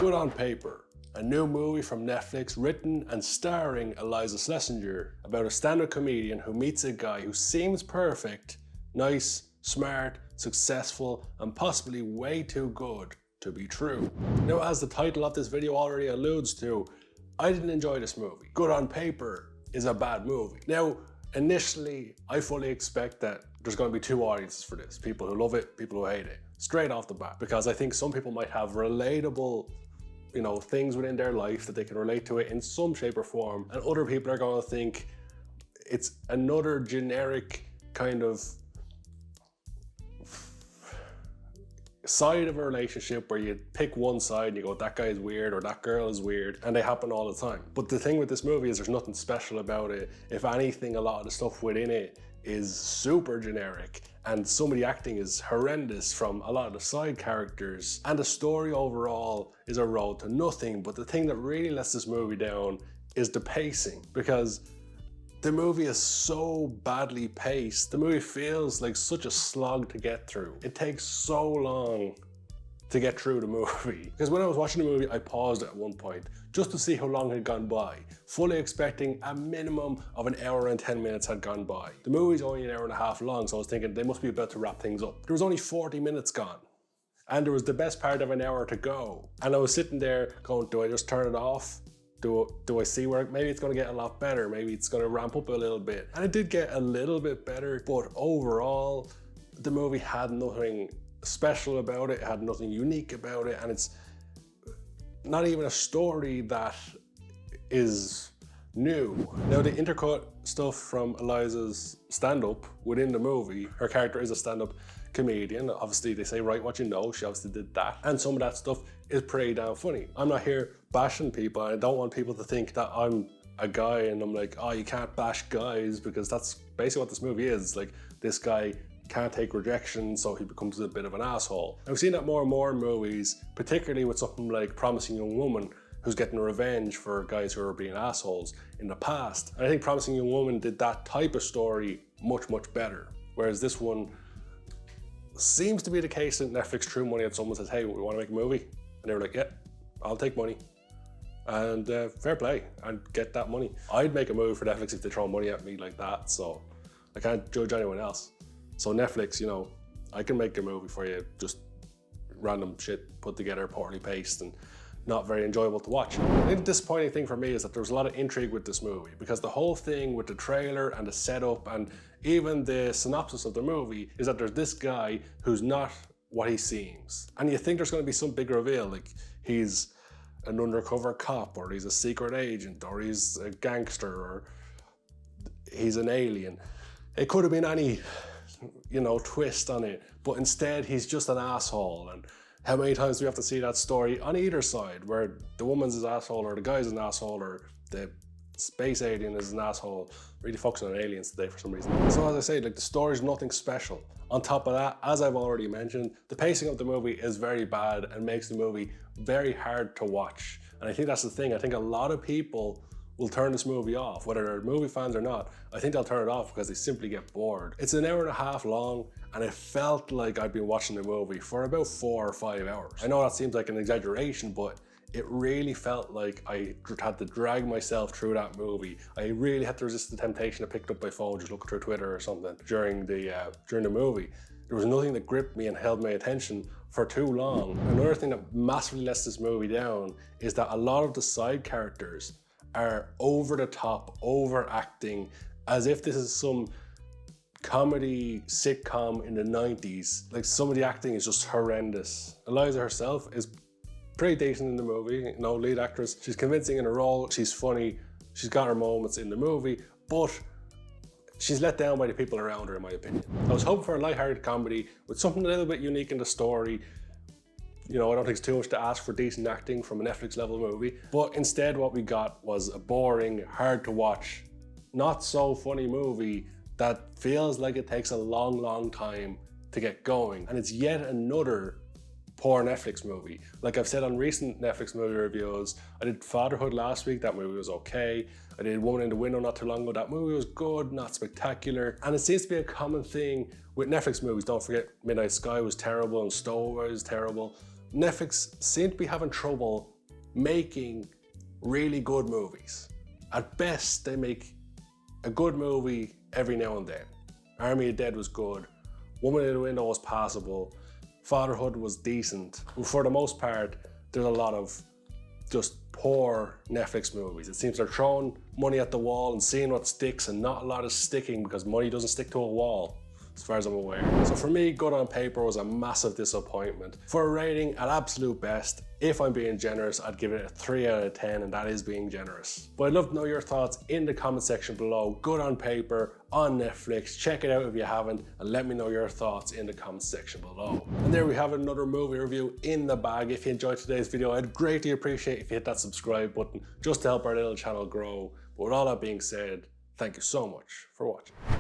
Good on Paper, a new movie from Netflix written and starring Iliza Shlesinger about a stand-up comedian who meets a guy who seems perfect, nice, smart, successful, and possibly way too good to be true. Now, as the title of this video already alludes to, I didn't enjoy this movie. Good on Paper is a bad movie. Now, initially, I fully expect that there's going to be two audiences for this. People who love it, people who hate it. Straight off the bat. Because I think some people might have relatable, things within their life that they can relate to it in some shape or form. And other people are going to think it's another generic kind of side of a relationship where you pick one side and you go, that guy is weird or that girl is weird, and they happen all the time. But the thing with this movie is there's nothing special about it. If anything, a lot of the stuff within it is super generic, and some of the acting is horrendous from a lot of the side characters, and the story overall is a road to nothing. But the thing that really lets this movie down is the pacing, because the movie is so badly paced. The movie feels like such a slog to get through. It takes so long to get through the movie. Because when I was watching the movie, I paused at one point just to see how long had gone by, fully expecting a minimum of an hour and 10 minutes had gone by. The movie's only an hour and a half long, so I was thinking they must be about to wrap things up. There was only 40 minutes gone, and there was the best part of an hour to go. And I was sitting there going, do I just turn it off? Do I see where maybe it's going to get a lot better? Maybe it's going to ramp up a little bit. And it did get a little bit better, but overall, the movie had nothing special about it. It had nothing unique about it, and it's not even a story that is new. Now, the intercut stuff from Eliza's stand-up within the movie, her character is a stand-up comedian. Obviously, they say write what you know. She obviously did that. And some of that stuff is pretty damn funny. I'm not here bashing people. I don't want people to think that I'm a guy and I'm like, oh, you can't bash guys, because that's basically what this movie is. Like, this guy can't take rejection, so he becomes a bit of an asshole. I've seen that more and more in movies, particularly with something like Promising Young Woman, who's getting revenge for guys who are being assholes in the past. And I think Promising Young Woman did that type of story much, much better. Whereas this one seems to be the case that Netflix threw money at someone and says, hey, we want to make a movie. And they were like, yeah, I'll take money. And fair play, and get that money. I'd make a movie for Netflix if they throw money at me like that, so I can't judge anyone else. So Netflix, I can make a movie for you, just random shit put together, poorly paced, and not very enjoyable to watch. I think the disappointing thing for me is that there was a lot of intrigue with this movie, because the whole thing with the trailer and the setup and even the synopsis of the movie is that there's this guy who's not what he seems. And you think there's going to be some big reveal, like he's an undercover cop, or he's a secret agent, or he's a gangster, or he's an alien. It could have been any twist on it, but instead he's just an asshole. And how many times do we have to see that story on either side, where the woman's an asshole, or the guy's an asshole, or the space alien is an asshole? Really focusing on aliens today for some reason. So as I say, like, the story's nothing special. On top of that, as I've already mentioned, the pacing of the movie is very bad and makes the movie very hard to watch. And I think that's the thing. I think a lot of people will turn this movie off, whether they're movie fans or not. I think they'll turn it off because they simply get bored. It's an hour and a half long, and it felt like I'd been watching the movie for about 4 or 5 hours. I know that seems like an exaggeration, but it really felt like I had to drag myself through that movie. I really had to resist the temptation to pick up my phone, just look through Twitter or something during the movie. There was nothing that gripped me and held my attention for too long. Another thing that massively lets this movie down is that a lot of the side characters are over the top, overacting, as if this is some comedy sitcom in the 90s. Like, some of the acting is just horrendous. Eliza herself is pretty decent in the movie, lead actress. She's convincing in her role, she's funny, she's got her moments in the movie, but she's let down by the people around her, in my opinion. I was hoping for a lighthearted comedy with something a little bit unique in the story. I don't think it's too much to ask for decent acting from a Netflix level movie, but instead what we got was a boring, hard to watch, not so funny movie that feels like it takes a long, long time to get going. And it's yet another poor Netflix movie. Like I've said on recent Netflix movie reviews, I did Fatherhood last week, that movie was okay. I did Woman in the Window not too long ago, that movie was good, not spectacular. And it seems to be a common thing with Netflix movies. Don't forget Midnight Sky was terrible and Stowaway was terrible. Netflix seem to be having trouble making really good movies. At best, they make a good movie every now and then. Army of the Dead was good, Woman in the Window was passable, Fatherhood was decent, but for the most part, there's a lot of just poor Netflix movies. It seems they're throwing money at the wall and seeing what sticks, and not a lot is sticking because money doesn't stick to a wall, as far as I'm aware. So for me, Good on Paper was a massive disappointment. For a rating, at absolute best, if I'm being generous, I'd give it a 3 out of 10, and that is being generous. But I'd love to know your thoughts in the comment section below. Good on Paper on Netflix. Check it out if you haven't, and let me know your thoughts in the comment section below. And there we have another movie review in the bag. If you enjoyed today's video, I'd greatly appreciate if you hit that subscribe button just to help our little channel grow. But with all that being said, thank you so much for watching.